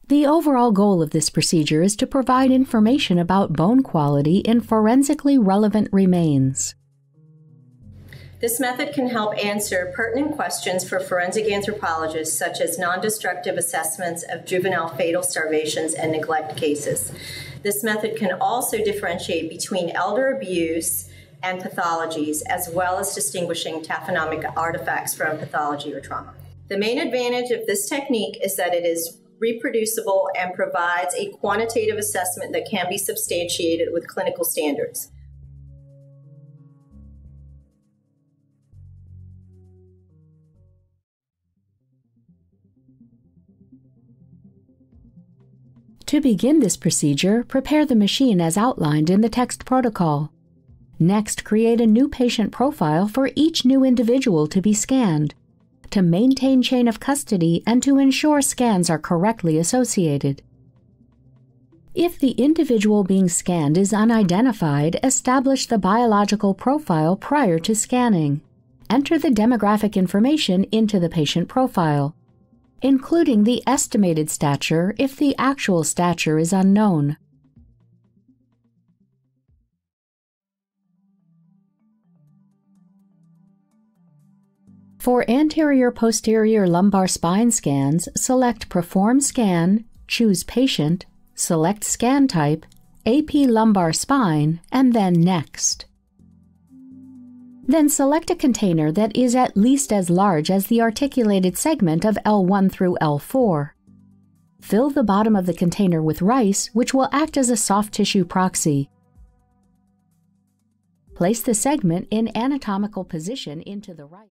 The overall goal of this procedure is to provide information about bone quality in forensically relevant remains. This method can help answer pertinent questions for forensic anthropologists, such as non-destructive assessments of juvenile fatal starvations and neglect cases. This method can also differentiate between elder abuse and pathologies, as well as distinguishing taphonomic artifacts from pathology or trauma. The main advantage of this technique is that it is reproducible and provides a quantitative assessment that can be substantiated with clinical standards. To begin this procedure, prepare the machine as outlined in the text protocol. Next, create a new patient profile for each new individual to be scanned, to maintain chain of custody and to ensure scans are correctly associated. If the individual being scanned is unidentified, establish the biological profile prior to scanning. Enter the demographic information into the patient profile, including the estimated stature if the actual stature is unknown. For anterior-posterior lumbar spine scans, select Perform Scan, choose Patient, select Scan Type, AP Lumbar Spine, and then Next. Then select a container that is at least as large as the articulated segment of L1 through L4. Fill the bottom of the container with rice, which will act as a soft tissue proxy. Place the segment in anatomical position into the rice.